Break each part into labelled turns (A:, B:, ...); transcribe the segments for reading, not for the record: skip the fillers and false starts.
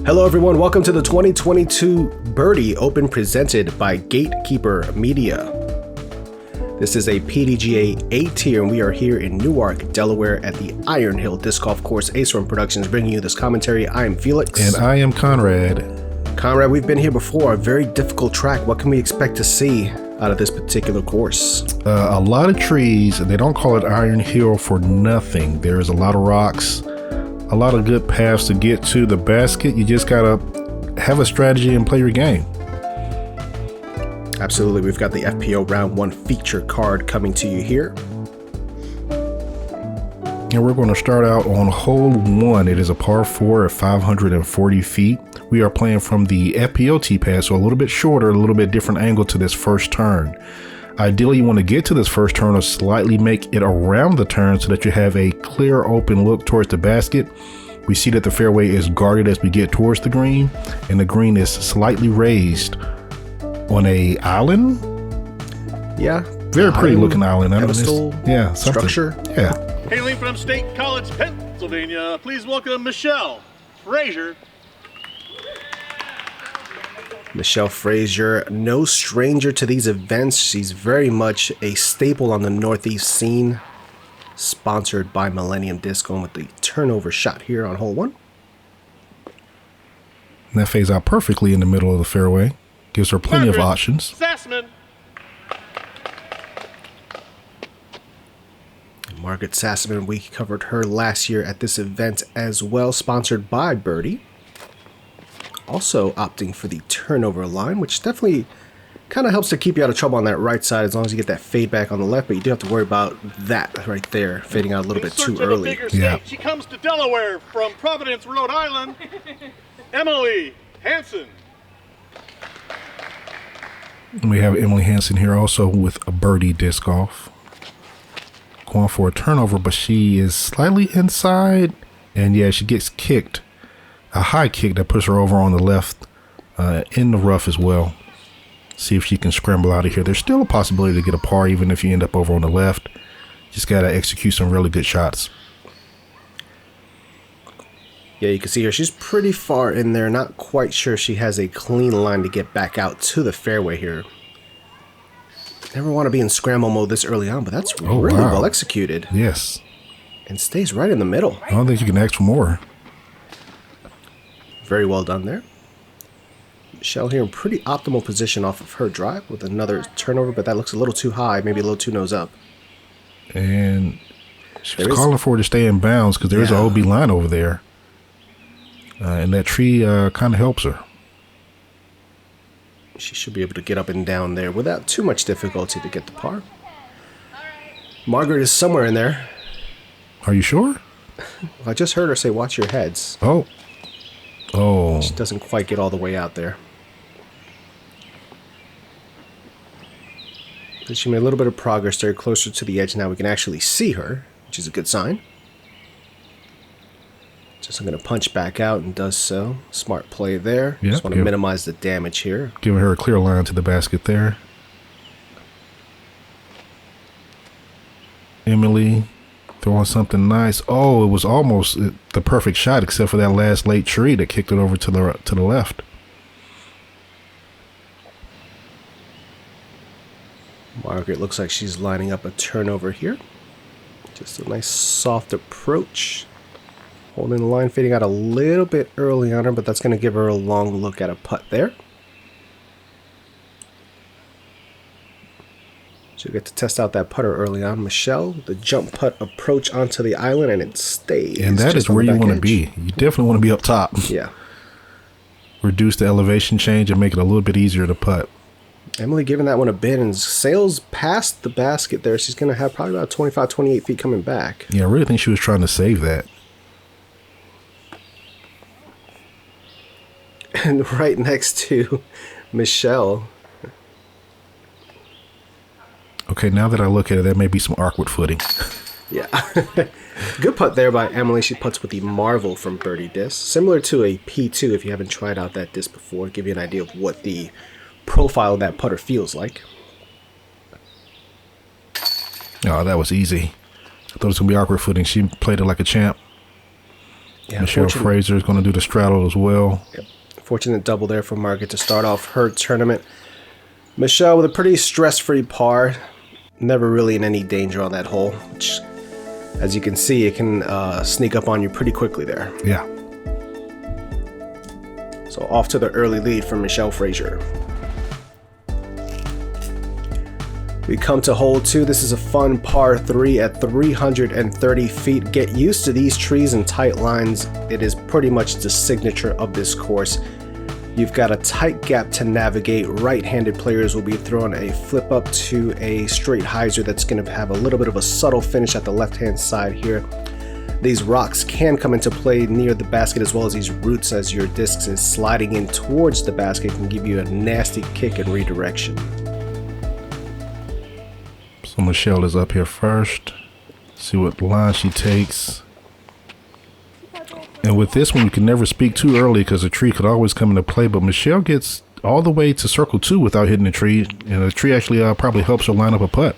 A: Hello everyone, welcome to the 2022 Birdie Open Presented by Gatekeeper Media. This is a PDGA A-Tier and we are here in Newark, Delaware at the Iron Hill Disc Golf Course. Run Productions bringing you this commentary. I am Felix.
B: And I am Conrad.
A: Conrad, we've been here before, a very difficult track. What can we expect to see out of this particular course?
B: A lot of trees, and they don't call it Iron Hill for nothing. There's a lot of rocks, a lot of good paths to get to the basket. You just gotta have a strategy and play your game.
A: Absolutely. We've got the FPO Round 1 feature card coming to you here.
B: And we're going to start out on hole 1. It is a par 4 at 540 feet. We are playing from the FPO tee pad, so a little bit shorter, a little bit different angle to this first turn. Ideally, you want to get to this first turn or slightly make it around the turn so that you have a clear open look towards the basket. We see that the fairway is guarded as we get towards the green, and the green is slightly raised on a island.
A: Yeah.
B: Very pretty looking island.
A: Pedestal,
B: yeah, something.
A: Structure.
B: Yeah.
C: Hailing from State College, Pennsylvania, please welcome Michelle Frazer.
A: Michelle Frazer, no stranger to these events. She's very much a staple on the Northeast scene. Sponsored by Millennium Disc, going with the turnover shot here on hole 1.
B: And that fades out perfectly in the middle of the fairway. Gives her plenty of options.
C: Sassaman.
A: Margaret Sassaman, we covered her last year at this event as well, sponsored by Birdie. Also opting for the turnover line, which definitely kind of helps to keep you out of trouble on that right side as long as you get that fade back on the left, but you do have to worry about that right there, fading out a little bit too early.
C: Yeah. She comes to Delaware from Providence, Rhode Island. Emily Hanson.
B: We have Emily Hanson here also with a birdie disc golf. Going for a turnover, but she is slightly inside, and yeah, she gets kicked. A high kick that puts her over on the left in the rough as well. See if she can scramble out of here. There's still a possibility to get a par even if you end up over on the left. Just got to execute some really good shots.
A: Yeah, you can see her. She's pretty far in there. Not quite sure she has a clean line to get back out to the fairway here. Never want to be in scramble mode this early on, but that's really well executed.
B: Yes.
A: And stays right in the middle.
B: I don't think you can ask for more.
A: Very well done there. Michelle here in pretty optimal position off of her drive with another turnover, but that looks a little too high, maybe a little too nose up.
B: And she's calling for her to stay in bounds because there is an OB line over there. And that tree kind of helps her.
A: She should be able to get up and down there without too much difficulty to get the par. Margaret is somewhere in there.
B: Are you sure?
A: I just heard her say, watch your heads.
B: Oh. Oh.
A: She doesn't quite get all the way out there. But she made a little bit of progress there, closer to the edge. Now we can actually see her, which is a good sign. Just I'm going to punch back out and does so. Smart play there.
B: Yep,
A: just want to minimize the damage here.
B: Giving her a clear line to the basket there. Emily throwing something nice. Oh, it was almost the perfect shot except for that last late tree that kicked it over to the left.
A: Margaret looks like she's lining up a turnover here. Just a nice soft approach. Holding the line, fading out a little bit early on her, but that's going to give her a long look at a putt there. She'll get to test out that putter early on. Michelle, the jump putt approach onto the island, and it stays.
B: And that is where you want to be. You definitely want to be up top.
A: Yeah.
B: Reduce the elevation change and make it a little bit easier to putt.
A: Emily giving that one a bid and sails past the basket there. She's going to have probably about 25, 28 feet coming back.
B: Yeah, I really think she was trying to save that.
A: And right next to Michelle.
B: Okay, now that I look at it, there may be some awkward footing.
A: Yeah. Good putt there by Emily. She putts with the Marvel from Birdie Disc. Similar to a P2 if you haven't tried out that disc before. Give you an idea of what the profile of that putter feels like.
B: Oh, that was easy. I thought it was going to be awkward footing. She played it like a champ.
A: Yeah,
B: Michelle Frazer is going to do the straddle as well.
A: Yep. Fortunate double there for Margaret to start off her tournament. Michelle with a pretty stress-free par. Never really in any danger on that hole, which, as you can see, it can sneak up on you pretty quickly there.
B: Yeah.
A: So off to the early lead from Michelle Frazer. We come to hole 2. This is a fun par 3 at 330 feet. Get used to these trees and tight lines. It is pretty much the signature of this course. You've got a tight gap to navigate. Right-handed players will be throwing a flip up to a straight hyzer that's going to have a little bit of a subtle finish at the left-hand side here. These rocks can come into play near the basket, as well as these roots as your disc is sliding in towards the basket can give you a nasty kick and redirection.
B: So Michelle is up here first. See what line she takes. And with this one, you can never speak too early because a tree could always come into play. But Michelle gets all the way to circle 2 without hitting the tree. And the tree actually probably helps her line up a putt.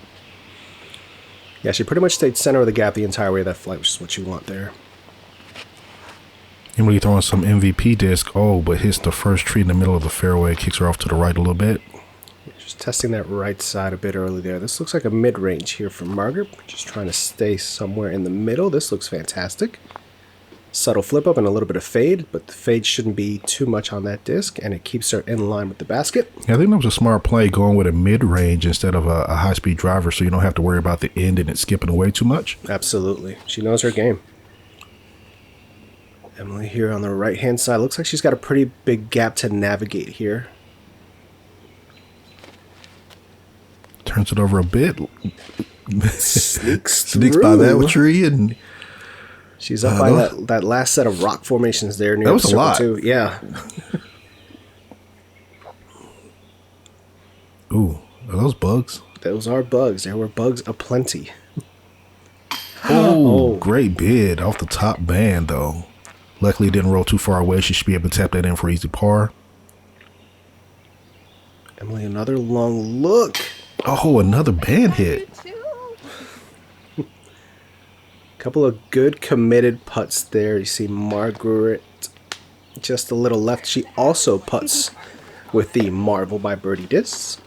A: Yeah, she pretty much stayed center of the gap the entire way of that flight, which is what you want there.
B: Emily throwing some MVP disc. Oh, but hits the first tree in the middle of the fairway. Kicks her off to the right a little bit.
A: Just testing that right side a bit early there. This looks like a mid-range here from Margaret. Just trying to stay somewhere in the middle. This looks fantastic. Subtle flip up and a little bit of fade, but the fade shouldn't be too much on that disc, and it keeps her in line with the basket.
B: Yeah, I think that was a smart play going with a mid-range instead of a high-speed driver, so you don't have to worry about the end and it skipping away too much.
A: Absolutely. She knows her game. Emily here on the right-hand side. Looks like she's got a pretty big gap to navigate here.
B: Turns it over a bit.
A: Sneaks
B: by that tree, and
A: she's up by that last set of rock formations there near
B: that was
A: circle
B: a lot.
A: 2. Yeah.
B: Ooh, are those bugs?
A: Those are bugs. There were bugs aplenty.
B: Oh, great bid off the top band, though. Luckily, it didn't roll too far away. She should be able to tap that in for easy par.
A: Emily, another long look.
B: Oh, another band hit.
A: Couple of good committed putts there. You see Margaret just a little left. She also putts with the Marvel by Birdie Discs.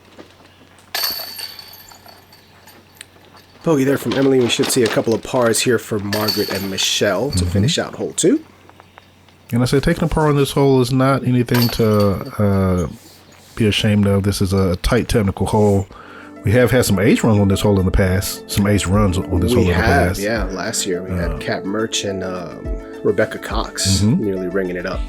A: Bogey there from Emily. We should see a couple of pars here for Margaret and Michelle to finish out hole 2.
B: And I said taking a par on this hole is not anything to be ashamed of. This is a tight technical hole. We have had some ace runs on this hole in the past. Some ace runs on this hole in the past.
A: Yeah. Last year we had Kat Murch and Rebecca Cox nearly ringing it up.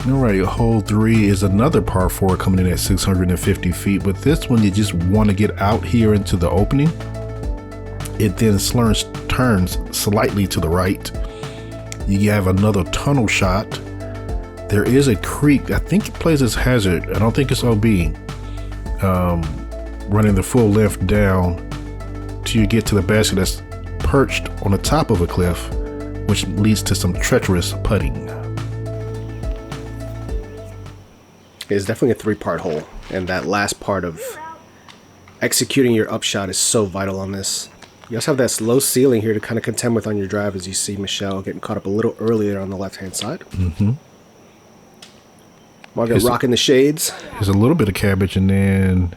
B: Alright, hole 3 is another par 4 coming in at 650 feet. But this one, you just want to get out here into the opening. It then turns slightly to the right. You have another tunnel shot. There is a creek. I think it plays as hazard. I don't think it's OB. Running the full length down till you get to the basket that's perched on the top of a cliff, which leads to some treacherous putting.
A: It's definitely a 3-part hole, and that last part of executing your upshot is so vital on this. You also have that low ceiling here to kind of contend with on your drive, as you see Michelle getting caught up a little earlier on the left-hand side. Margaret rocking the shades.
B: There's a little bit of cabbage, and then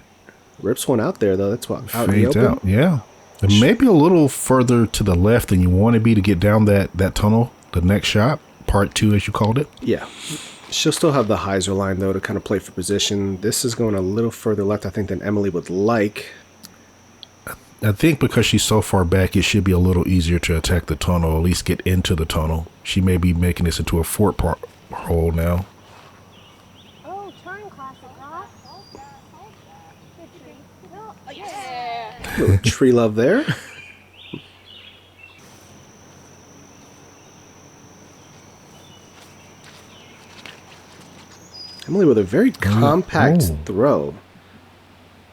A: rips one out there, though. That's what out in the
B: fades
A: open.
B: out. Yeah, and maybe a little further to the left than you want to be to get down that tunnel. The next shot, part 2, as you called it.
A: Yeah. She'll still have the hyzer line, though, to kind of play for position. This is going a little further left, I think, than Emily would like.
B: I think because she's so far back, it should be a little easier to attack the tunnel, or at least get into the tunnel. She may be making this into a 4-part hole now.
D: Oh, turn classic, huh? Oh, yeah.
A: Little tree love there. Emily with a very compact throw.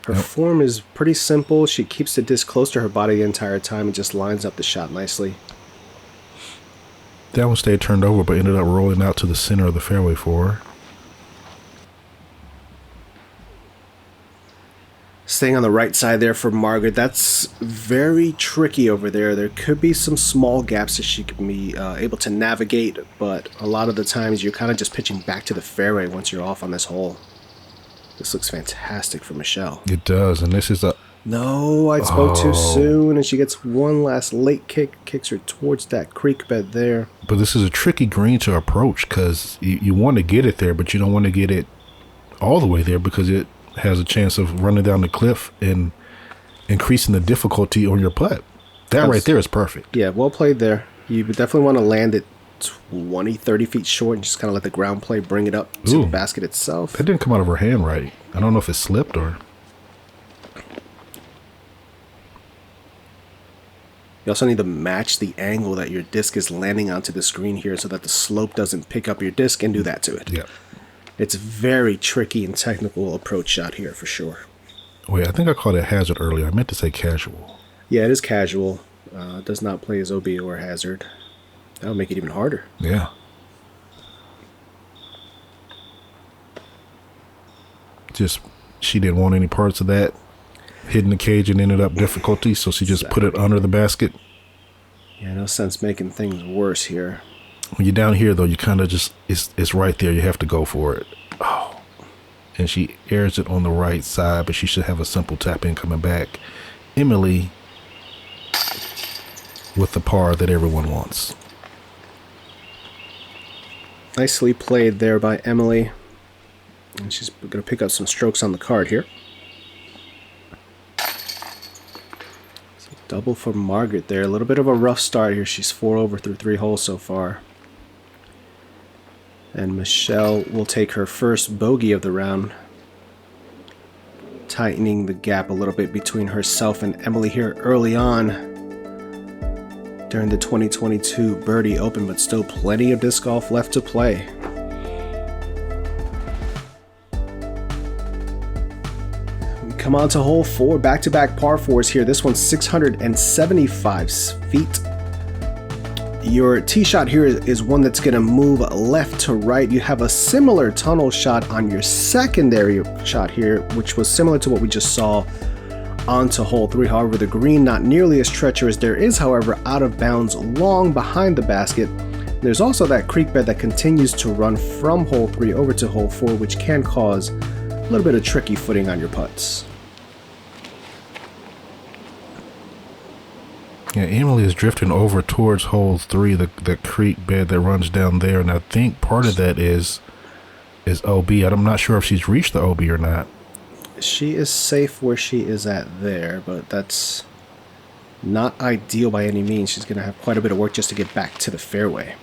A: Her form is pretty simple. She keeps the disc close to her body the entire time and just lines up the shot nicely.
B: That one stayed turned over, but ended up rolling out to the center of the fairway for her.
A: Staying on the right side there for Margaret. That's very tricky over there. There could be some small gaps that she could be able to navigate, but a lot of the times you're kind of just pitching back to the fairway once you're off on this hole. This looks fantastic for Michelle.
B: It does, and this is a...
A: No, I spoke too soon, and she gets one last late kick, kicks her towards that creek bed there.
B: But this is a tricky green to approach because you want to get it there, but you don't want to get it all the way there because it has a chance of running down the cliff and increasing the difficulty on your putt. That right there is perfect.
A: Yeah, well played there. You would definitely want to land it 20, 30 feet short and just kind of let the ground play bring it up to the basket itself.
B: That didn't come out of her hand right. I don't know if it slipped or...
A: You also need to match the angle that your disc is landing onto the screen here so that the slope doesn't pick up your disc and do that to it.
B: Yeah.
A: It's a very tricky and technical approach shot here for sure.
B: Wait, I think I called it hazard earlier. I meant to say casual.
A: Yeah, it is casual. It does not play as OB or hazard. That'll make it even harder.
B: Yeah. Just, she didn't want any parts of that. Hitting the cage and ended up difficulty, so she just put it under the basket.
A: Yeah, no sense making things worse here.
B: When you're down here, though, you kind of just, it's right there. You have to go for it. Oh. And she airs it on the right side, but she should have a simple tap in coming back. Emily with the par that everyone wants.
A: Nicely played there by Emily. And she's going to pick up some strokes on the card here. So double for Margaret there. A little bit of a rough start here. She's 4 over through 3 holes so far. And Michelle will take her first bogey of the round, tightening the gap a little bit between herself and Emily here early on during the 2022 Birdie Open, but still plenty of disc golf left to play. We come on to hole 4, back-to-back par 4s here. This one's 675 feet. Your tee shot here is one that's going to move left to right. You have a similar tunnel shot on your secondary shot here, which was similar to what we just saw onto hole 3. However, the green not nearly as treacherous. There is, however, out of bounds long behind the basket. There's also that creek bed that continues to run from hole 3 over to hole 4, which can cause a little bit of tricky footing on your putts.
B: Yeah, Emily is drifting over towards hole 3, the creek bed that runs down there, and I think part of that is OB. I'm not sure if she's reached the OB or not.
A: She is safe where she is at there, but that's not ideal by any means. She's going to have quite a bit of work just to get back to the fairway.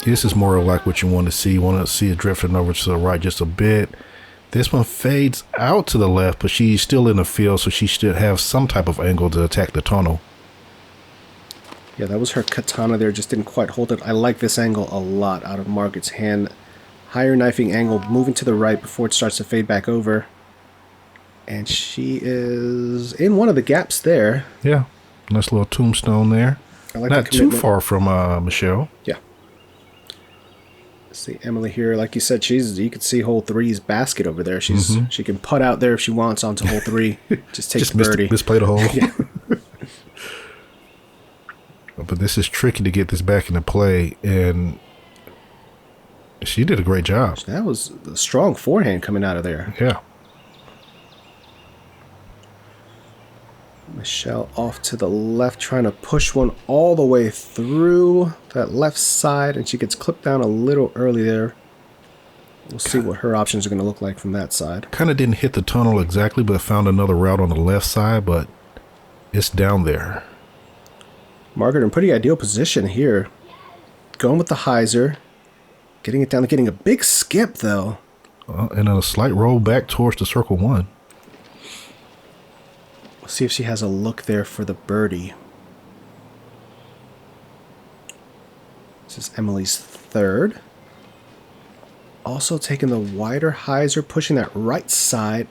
B: This is more like what you want to see. You want to see it drifting over to the right just a bit. This one fades out to the left, but she's still in the field, so she should have some type of angle to attack the tunnel.
A: Yeah, that was her katana there, just didn't quite hold it. I like this angle a lot out of Margaret's hand. Higher knifing angle, moving to the right before it starts to fade back over. And she is in one of the gaps there.
B: Yeah, nice little tombstone there.
A: I like
B: Not too far from Michelle.
A: Yeah. See Emily here, like you said, you could see hole 3's basket over there. She can putt out there if she wants onto hole 3. Just take the birdie.
B: Misplay the hole.
A: Yeah.
B: But this is tricky to get this back into play, and she did a great job.
A: That was a strong forehand coming out of there.
B: Yeah.
A: Michelle off to the left, trying to push one all the way through that left side, and she gets clipped down a little early there. We'll see what her options are going to look like from that side.
B: Kind of didn't hit the tunnel exactly, but found another route on the left side, but it's down there.
A: Margaret in pretty ideal position here. Going with the hyzer. Getting it down, getting a big skip though.
B: And a slight roll back towards the circle 1.
A: See if she has a look there for the birdie. This is Emily's third. Also taking the wider hyzer, pushing that right side.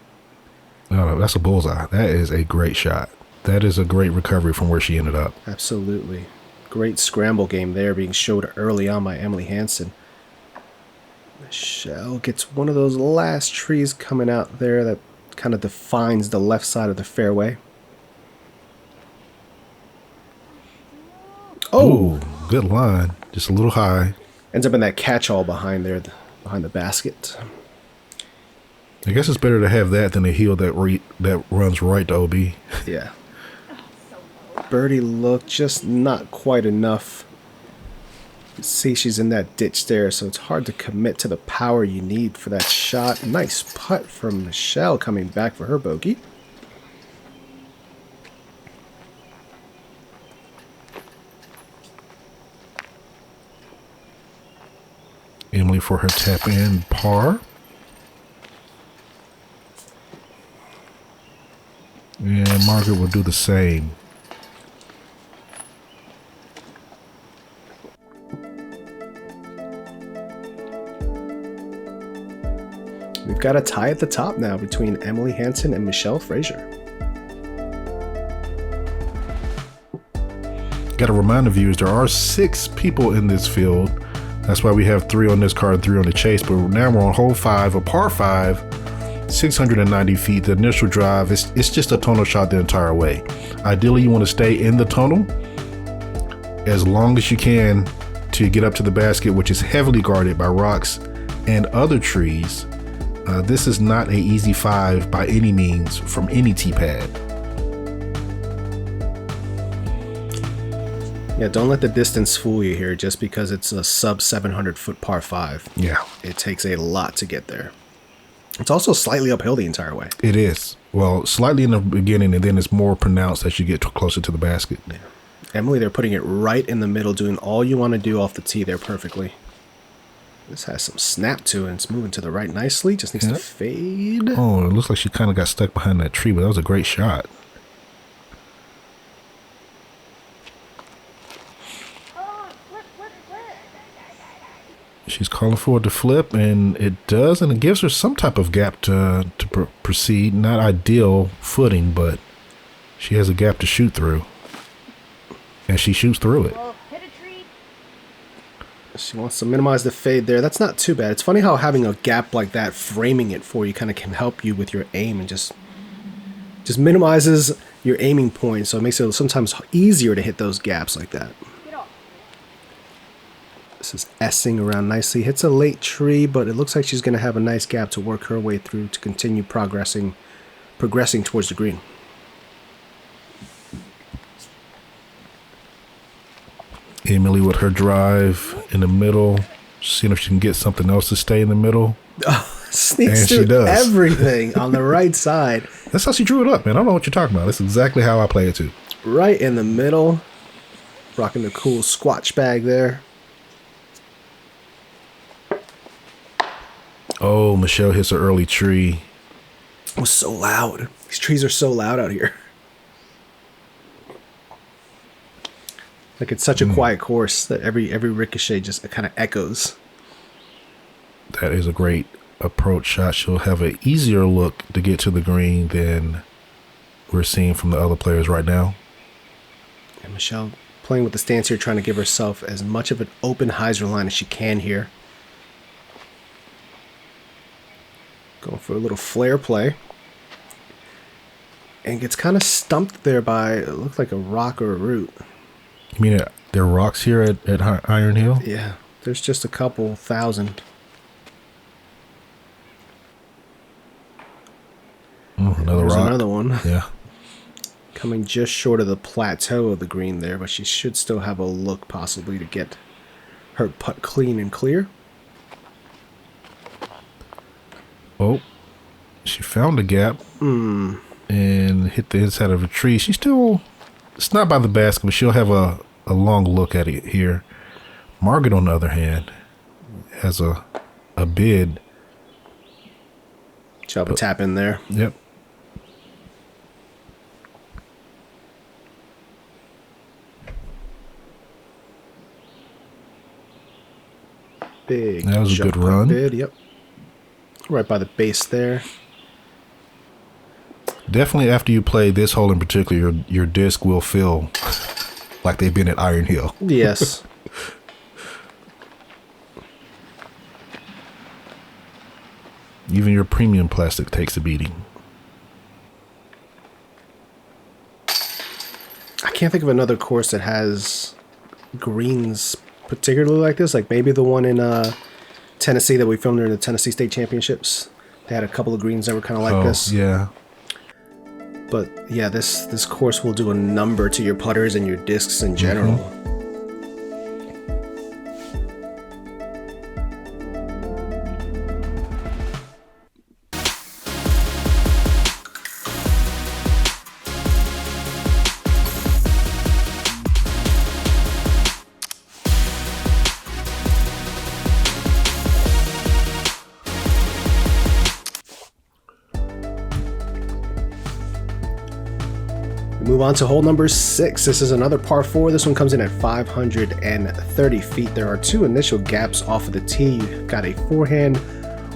B: Oh, that's a bullseye. That is a great shot. That is a great recovery from where she ended up.
A: Absolutely. Great scramble game there being showed early on by Emily Hanson. Michelle gets one of those last trees coming out there that kind of defines the left side of the fairway. Oh!
B: Ooh, good line. Just a little high.
A: Ends up in that catch-all behind there, behind the basket.
B: I guess it's better to have that than a heel that runs right to OB.
A: Yeah. Birdie look just not quite enough. You see she's in that ditch there, so it's hard to commit to the power you need for that shot. Nice putt from Michelle coming back for her bogey.
B: Emily for her tap in par. And Margaret will do the same.
A: We've got a tie at the top now between Emily Hanson and Michelle Frazer.
B: Got to remind the viewers there are 6 people in this field. That's why we have 3 on this card and 3 on the chase. But now we're on hole 5, a par 5, 690 feet. The initial drive, it's just a tonal shot the entire way. Ideally, you want to stay in the tonal as long as you can to get up to the basket, which is heavily guarded by rocks and other trees. This is not an easy 5 by any means from any tee pad.
A: Yeah, don't let the distance fool you here just because it's a sub 700 foot par 5.
B: Yeah.
A: It takes a lot to get there. It's also slightly uphill the entire way.
B: It is. Well, slightly in the beginning, and then it's more pronounced as you get closer to the basket.
A: Yeah. Emily, they're putting it right in the middle, doing all you want to do off the tee there perfectly. This has some snap to it. It's moving to the right nicely. Just needs to fade.
B: Oh, it looks like she kind of got stuck behind that tree, but that was a great shot. She's calling for it to flip, and it does, and it gives her some type of gap to proceed. Not ideal footing, but she has a gap to shoot through, and she shoots through it.
A: She wants to minimize the fade there. That's not too bad. It's funny how having a gap like that, framing it for you, kind of can help you with your aim and just minimizes your aiming point, so it makes it sometimes easier to hit those gaps like that. This is S-ing around nicely. Hits a late tree, but it looks like she's going to have a nice gap to work her way through to continue progressing towards the green.
B: Emily with her drive in the middle, seeing if she can get something else to stay in the middle.
A: Sneaks through everything on the right side.
B: That's how she drew it up, man. I don't know what you're talking about. That's exactly how I play it too.
A: Right in the middle. Rocking the cool squatch bag there.
B: Oh, Michelle hits an early tree.
A: It was so loud. These trees are so loud out here. Like it's such a quiet course that every ricochet just kind of echoes.
B: That is a great approach shot. She'll have an easier look to get to the green than we're seeing from the other players right now.
A: And Michelle playing with the stance here, trying to give herself as much of an open hyzer line as she can here. Going for a little flare play. And gets kind of stumped there by, it looked like a rock or a root.
B: You mean there are rocks here at Iron Hill?
A: Yeah, there's just a couple thousand.
B: Another
A: There's
B: rock.
A: another one.
B: Yeah.
A: Coming just short of the plateau of the green there, but she should still have a look possibly to get her putt clean and clear.
B: Oh, she found a gap and hit the inside of a tree. She still, it's not by the basket, but she'll have a long look at it here. Margaret, on the other hand, has a bid.
A: She'll have a tap in there.
B: Yep.
A: Big
B: That was a
A: jump
B: good run.
A: bid, yep. Right by the base there.
B: Definitely after you play this hole in particular, your disc will feel like they've been at Iron Hill.
A: Yes.
B: Even your premium plastic takes a beating.
A: I can't think of another course that has greens particularly like this. Like maybe the one in Tennessee that we filmed during the Tennessee State Championships. They had a couple of greens that were kind of like this.
B: Yeah.
A: But yeah, this course will do a number to your putters and your discs in general. Move on to hole number 6. This is another par 4. This one comes in at 530 feet. There are 2 initial gaps off of the tee. You've got a forehand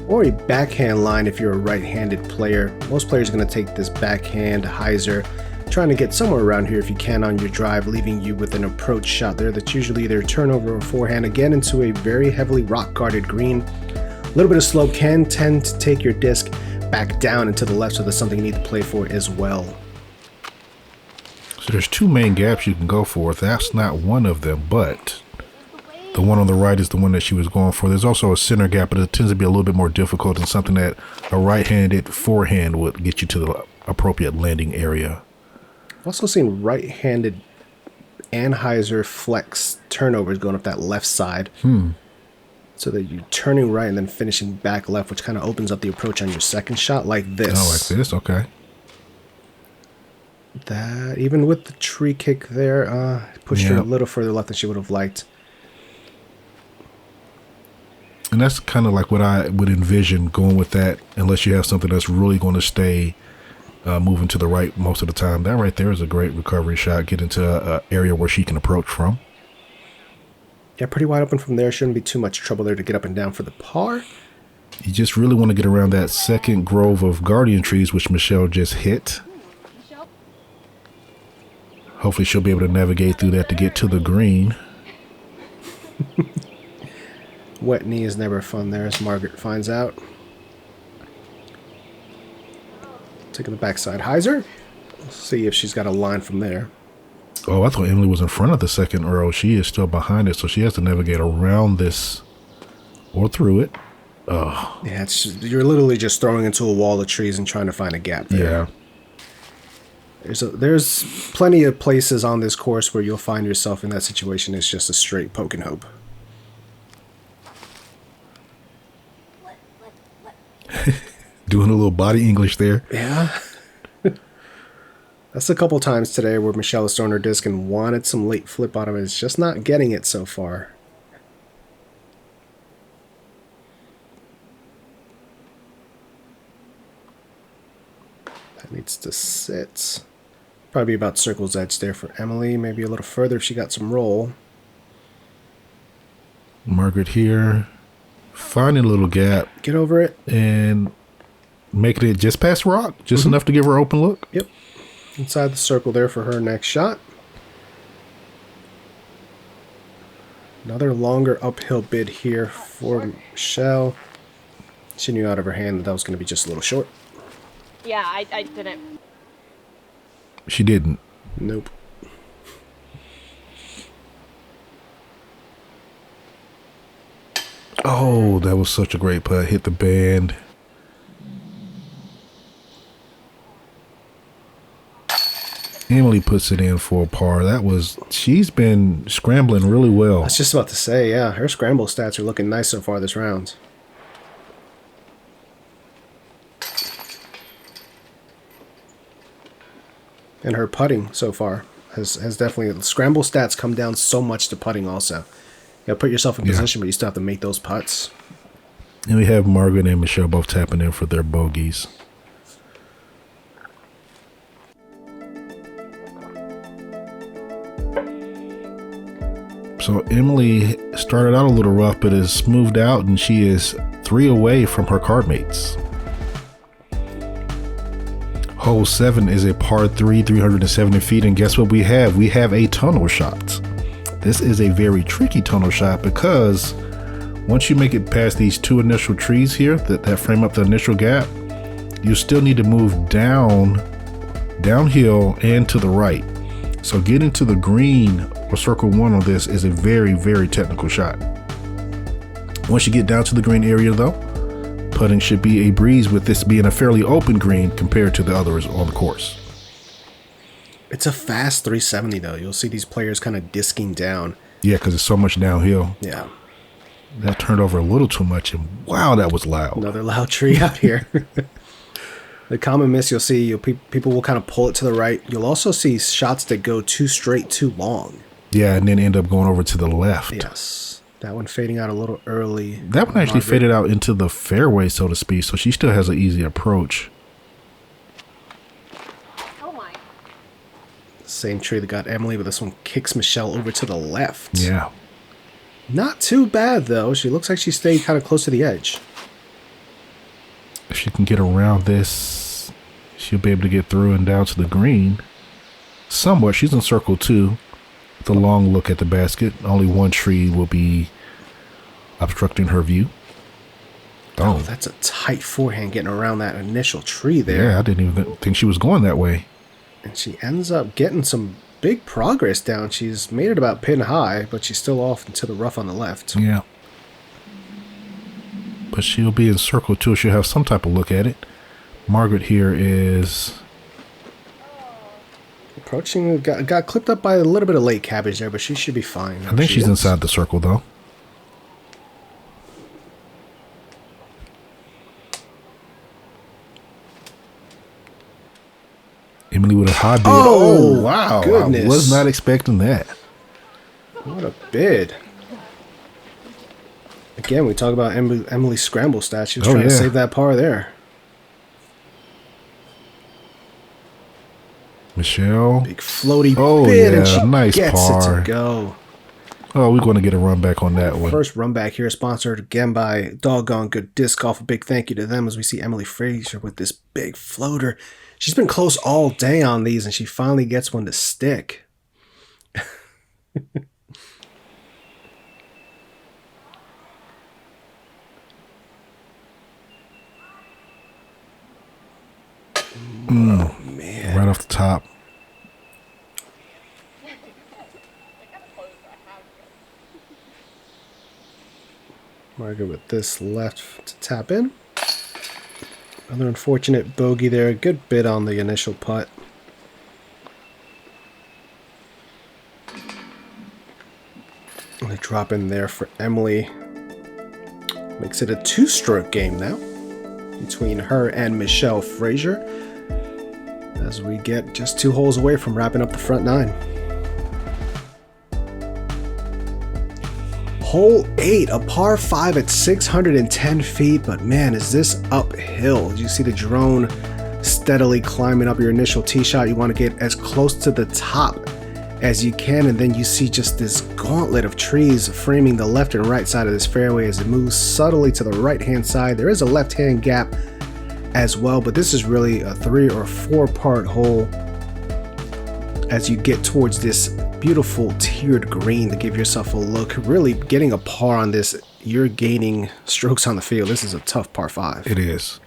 A: or a backhand line if you're a right-handed player. Most players are going to take this backhand hyzer, trying to get somewhere around here if you can on your drive, leaving you with an approach shot there that's usually either turnover or forehand, again into a very heavily rock-guarded green. A little bit of slope can tend to take your disc back down and to the left, so that's something you need to play for as well.
B: So there's 2 main gaps you can go for. That's not one of them, but the one on the right is the one that she was going for. There's also a center gap, but it tends to be a little bit more difficult and something that a right-handed forehand would get you to the appropriate landing area.
A: I've also seen right-handed Anheuser flex turnovers going up that left side. So that you're turning right and then finishing back left, which kind of opens up the approach on your second shot like this.
B: Oh, like this? Okay.
A: That, even with the tree kick there, pushed her a little further left than she would have liked.
B: And that's kind of like what I would envision going with that, unless you have something that's really going to stay moving to the right most of the time. That right there is a great recovery shot. Get into an area where she can approach from.
A: Yeah, pretty wide open from there. Shouldn't be too much trouble there to get up and down for the par.
B: You just really want to get around that second grove of guardian trees, which Michelle just hit. Hopefully she'll be able to navigate through that to get to the green.
A: Wet knee is never fun there, as Margaret finds out. Taking the backside hyzer. Let's see if she's got a line from there.
B: Oh, I thought Emily was in front of the second arrow. She is still behind it, so she has to navigate around this or through it. Oh.
A: Yeah, you're literally just throwing into a wall of trees and trying to find a gap there.
B: Yeah.
A: There's plenty of places on this course where you'll find yourself in that situation. It's just a straight poke and hope.
B: Doing a little body English there.
A: Yeah. That's a couple times today where Michelle has thrown her disc and wanted some late flip bottom, and it's just not getting it so far. That needs to sit. Probably about circle's edge there for Emily. Maybe a little further if she got some roll.
B: Margaret here. Finding a little gap.
A: Get over it.
B: And making it just past rock. Just enough to give her open look.
A: Yep. Inside the circle there for her next shot. Another longer uphill bid here for Michelle. She knew out of her hand that was going to be just a little short.
D: Yeah, I didn't.
B: She didn't.
A: Nope.
B: Oh, that was such a great putt. Hit the band. Emily puts it in for a par. She's been scrambling really well.
A: I was just about to say, yeah, her scramble stats are looking nice so far this round. And her putting so far has definitely, the scramble stats come down so much to putting also. You gotta put yourself in position, but you still have to make those putts.
B: And we have Margaret and Michelle both tapping in for their bogeys. So Emily started out a little rough, but has smoothed out, and she is 3 away from her card mates. Hole 7 is a par 3, 370 feet, and guess what we have? We have a tunnel shot. This is a very tricky tunnel shot because once you make it past these 2 initial trees here that frame up the initial gap, you still need to move downhill and to the right. So getting to the green or circle 1 on this is a very, very technical shot. Once you get down to the green area though, putting should be a breeze, with this being a fairly open green compared to the others on the course.
A: It's a fast 370 though. You'll see these players kind of disking down.
B: Yeah, because it's so much downhill.
A: Yeah.
B: That turned over a little too much, and wow, that was loud.
A: Another loud tree out here. The common miss you'll see, people will kind of pull it to the right. You'll also see shots that go too straight, too long.
B: Yeah, and then end up going over to the left.
A: Yes. That one fading out a little early.
B: That one actually faded out into the fairway, so to speak, so she still has an easy approach.
D: Oh my.
A: Same tree that got Emily, but this one kicks Michelle over to the left.
B: Yeah.
A: Not too bad, though. She looks like she stayed kind of close to the edge.
B: If she can get around this, she'll be able to get through and down to the green. Somewhat. She's in circle 2. With a long look at the basket. Only one tree will be obstructing her view.
A: Oh, that's a tight forehand getting around that initial tree there.
B: Yeah, I didn't even think she was going that way.
A: And she ends up getting some big progress down. She's made it about pin high, but she's still off into the rough on the left.
B: Yeah. But she'll be in circle 2. She'll have some type of look at it. Margaret here is
A: approaching. Got clipped up by a little bit of late cabbage there, but she should be fine.
B: I think she's inside the circle, though. Emily with a high bid.
A: Oh,
B: wow.
A: Goodness.
B: I was not expecting that.
A: What a bid. Again, we talk about Emily's scramble stats. She was trying to save that par there.
B: Michelle.
A: Big floaty
B: yeah,
A: bid, and she
B: nice
A: gets
B: par.
A: it to go.
B: Oh, we're going to get a run back on that one.
A: First run back here, sponsored again by Doggone Good Disc Golf. A big thank you to them as we see Emily Frazer with this big floater. She's been close all day on these, and she finally gets one to stick. Oh, man.
B: Right off the top.
A: Margaret with this left to tap in. Another unfortunate bogey there. Good bit on the initial putt. And a drop in there for Emily. Makes it a 2-stroke game now between her and Michelle Frazer, as we get just 2 holes away from wrapping up the front 9. Hole 8, a par 5 at 610 feet, but man, is this uphill. You see the drone steadily climbing up your initial tee shot. You want to get as close to the top as you can, and then you see just this gauntlet of trees framing the left and right side of this fairway as it moves subtly to the right hand side. There is a left hand gap as well, but this is really a 3 or 4 part hole as you get towards this beautiful tiered green to give yourself a look. Really getting a par on this, you're gaining strokes on the field. This is a tough par 5.
B: It is.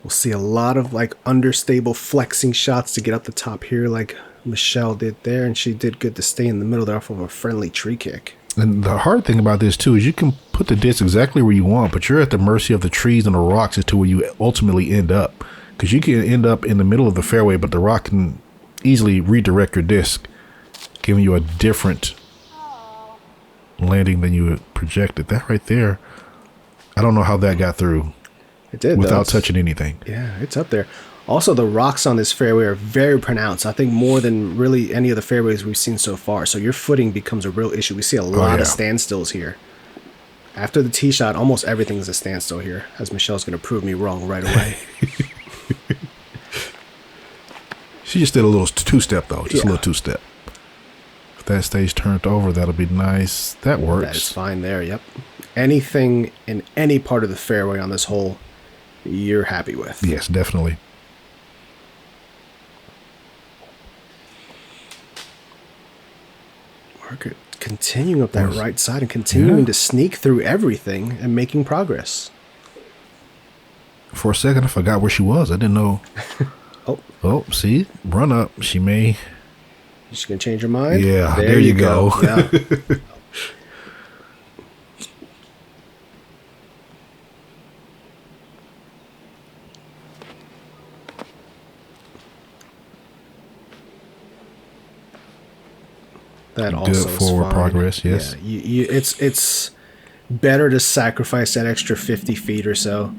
A: We'll see a lot of like understable flexing shots to get up the top here like Michelle did there, and she did good to stay in the middle there off of a friendly tree kick.
B: And the hard thing about this too is you can put the disc exactly where you want, but you're at the mercy of the trees and the rocks as to where you ultimately end up. Because you can end up in the middle of the fairway, but the rock can easily redirect your disc, giving you a different landing than you had projected. That right there, I don't know how that got through.
A: It did,
B: without touching anything.
A: Yeah, it's up there. Also, the rocks on this fairway are very pronounced. I think more than really any of the fairways we've seen so far. So your footing becomes a real issue. We see a lot of standstills here. After the tee shot, almost everything is a standstill here, as Michelle's going to prove me wrong right away.
B: She just did a little 2-step though, just a little 2-step. If that stays turned over, that'll be nice. That works.
A: That is fine there, yep. Anything in any part of the fairway on this hole, you're happy with.
B: Yes, definitely.
A: Margaret continuing up that right side and continuing to sneak through everything and making progress.
B: For a second, I forgot where she was. I didn't know. Oh, see? Run up. She may.
A: She's going to change her mind?
B: Yeah, there you go.
A: Yeah. That also
B: good forward progress, yes.
A: Yeah, it's better to sacrifice that extra 50 feet or so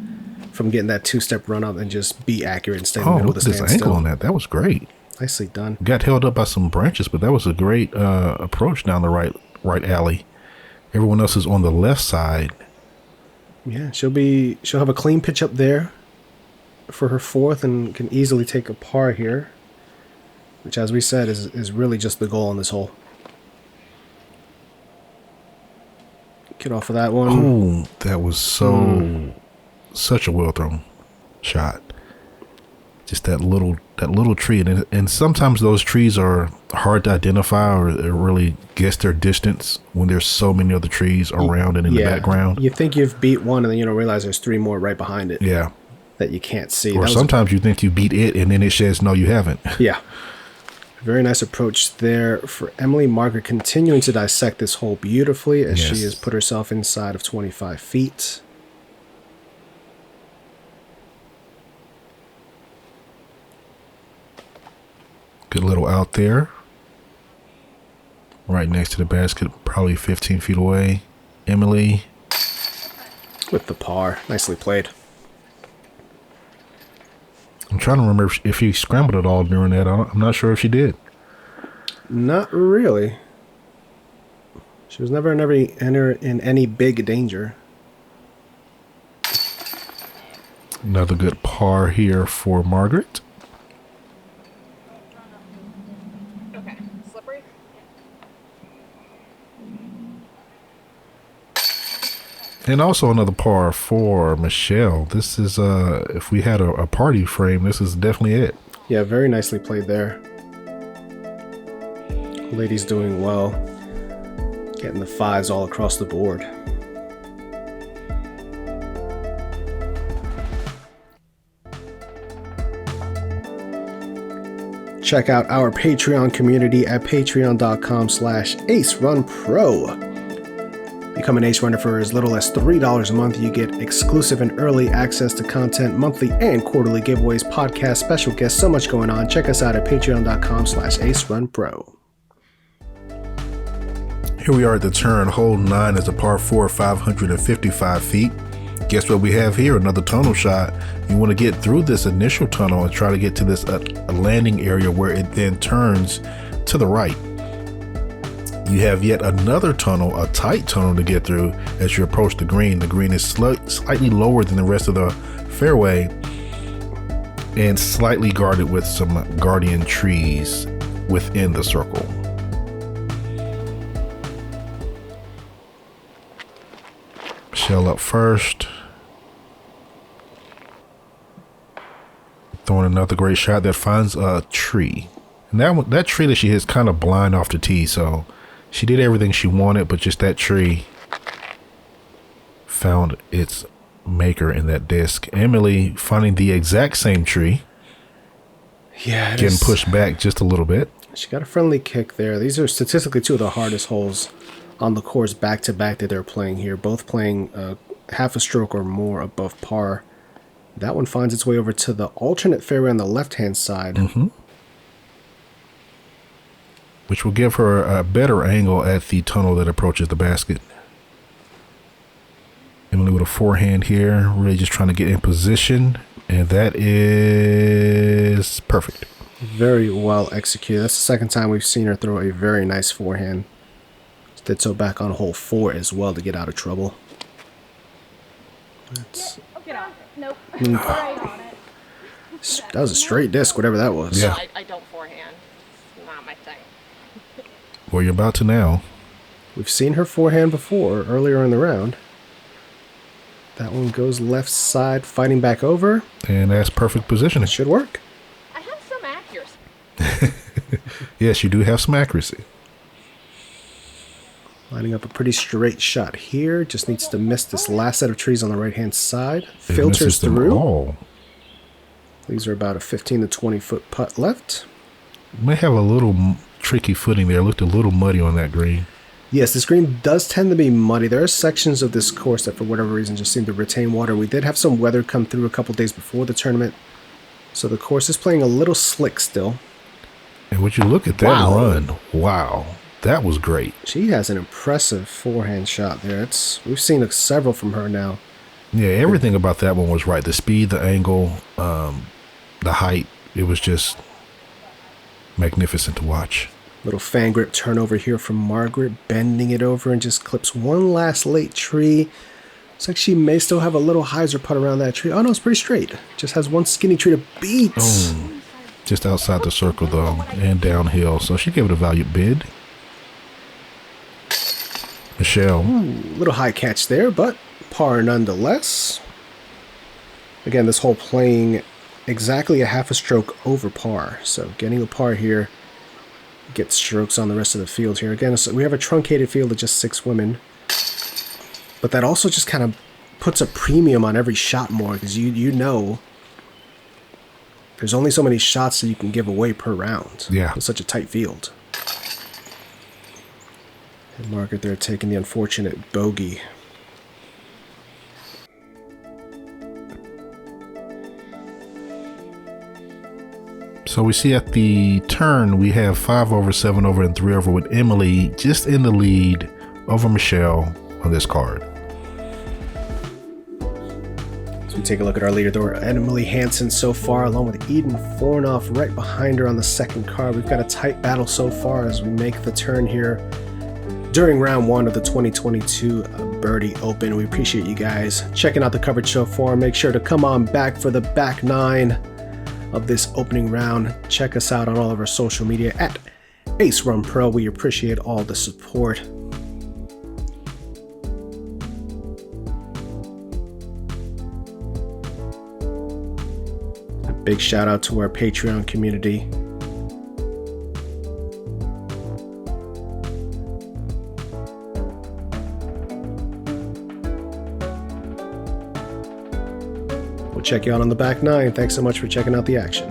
A: from getting that two-step run up and just be accurate and stay in the middle of the
B: look at this angle on that. That was great.
A: Nicely done.
B: Got held up by some branches, but that was a great approach down the right alley. Everyone else is on the left side.
A: Yeah, she'll have a clean pitch up there for her fourth and can easily take a par here, which, as we said, is really just the goal on this hole. Get off of that one.
B: Oh, that was such a well thrown shot. Just that little tree, and sometimes those trees are hard to identify or really guess their distance when there's so many other trees around and in the background.
A: You think you've beat one, and then you don't realize there's three more right behind it.
B: Yeah,
A: that you can't see.
B: Or sometimes you think you beat it, and then it says no, you haven't.
A: Yeah. Very nice approach there for Emily. Margaret continuing to dissect this hole beautifully as she has put herself inside of 25 feet.
B: Good little out there. Right next to the basket, probably 15 feet away. Emily.
A: With the par. Nicely played.
B: I'm trying to remember if she scrambled at all during that. I'm not sure if she did.
A: Not really. She was never in any big danger.
B: Another good par here for Margaret.
D: Okay, slippery.
B: And also another par for Michelle. This is, if we had a party frame, this is definitely it.
A: Yeah, very nicely played there. Ladies doing well. Getting the fives all across the board. Check out our Patreon community at patreon.com/AceRunPro. Become an Ace Runner for as little as $3 a month. You get exclusive and early access to content, monthly and quarterly giveaways, podcasts, special guests, so much going on. Check us out at patreon.com/AceRunPro.
B: Here we are at the turn. Hole 9 is a par 4, 555 feet. Guess what we have here? Another tunnel shot. You want to get through this initial tunnel and try to get to this a landing area where it then turns to the right. You have yet another tunnel, a tight tunnel to get through as you approach the green. The green is slightly lower than the rest of the fairway and slightly guarded with some guardian trees within the circle. Michelle up first. Throwing another great shot that finds a tree. And that tree that she hits kind of blind off the tee, so she did everything she wanted, but just that tree found its maker in that disc. Emily finding the exact same tree.
A: Yeah,
B: getting pushed back just a little bit.
A: She got a friendly kick there. These are statistically two of the hardest holes on the course back-to-back that they're playing here. Both playing half a stroke or more above par. That one finds its way over to the alternate fairway on the left-hand side.
B: Which will give her a better angle at the tunnel that approaches the basket. Emily with a forehand here, really just trying to get in position, and that is perfect.
A: Very well executed. That's the second time we've seen her throw a very nice forehand. Did so back on hole 4 as well to get out of trouble.
D: Get off it. Nope.
A: Right on it. That was a straight disc, whatever that was.
B: Yeah.
D: I don't forehand. It's not my thing.
B: Well, you're about to now.
A: We've seen her forehand before, earlier in the round. That one goes left side, fighting back over.
B: And that's perfect positioning.
A: It should work.
D: I have some accuracy.
B: Yes, you do have some accuracy.
A: Lining up a pretty straight shot here. Just needs to miss this last set of trees on the right-hand side.
B: It
A: Filters
B: misses them
A: through.
B: all.
A: These are about a 15 to 20 foot putt left.
B: May have a little tricky footing there. Looked a little muddy on that green.
A: Yes, this green does tend to be muddy. There are sections of this course that for whatever reason just seem to retain water. We did have some weather come through a couple days before the tournament. So the course is playing a little slick still.
B: And would you look at that run? Wow. That was great.
A: She has an impressive forehand shot there. We've seen several from her now.
B: Yeah, everything about that one was right. The speed, the angle, the height. It was just magnificent to watch.
A: Little fan grip turnover here from Margaret, bending it over and just clips one last late tree. Looks like she may still have a little hyzer putt around that tree. Oh no, it's pretty straight. Just has one skinny tree to beat.
B: Oh, just outside the circle though, and downhill. So she gave it a valued bid. Michelle.
A: Little high catch there, but par nonetheless. Again, this hole playing exactly a half a stroke over par. So getting a par here. Get strokes on the rest of the field here. Again, so we have a truncated field of just 6 women. But that also just kind of puts a premium on every shot more, because you know there's only so many shots that you can give away per round.
B: Yeah.
A: It's such a tight field. And Margaret there taking the unfortunate bogey.
B: So we see at the turn, we have 5 over, 7 over, and 3 over with Emily just in the lead over Michelle on this card.
A: So we take a look at our leader there. Emily Hanson so far, along with Eden Fornoff right behind her on the second card. We've got a tight battle so far as we make the turn here during round 1 of the 2022 Birdie Open. We appreciate you guys checking out the coverage so far. Make sure to come on back for the back 9 of this opening round. Check us out on all of our social media at Ace Run Pro. We appreciate all the support. A big shout out to our Patreon community. We'll check you out on the back 9. Thanks so much for checking out the action.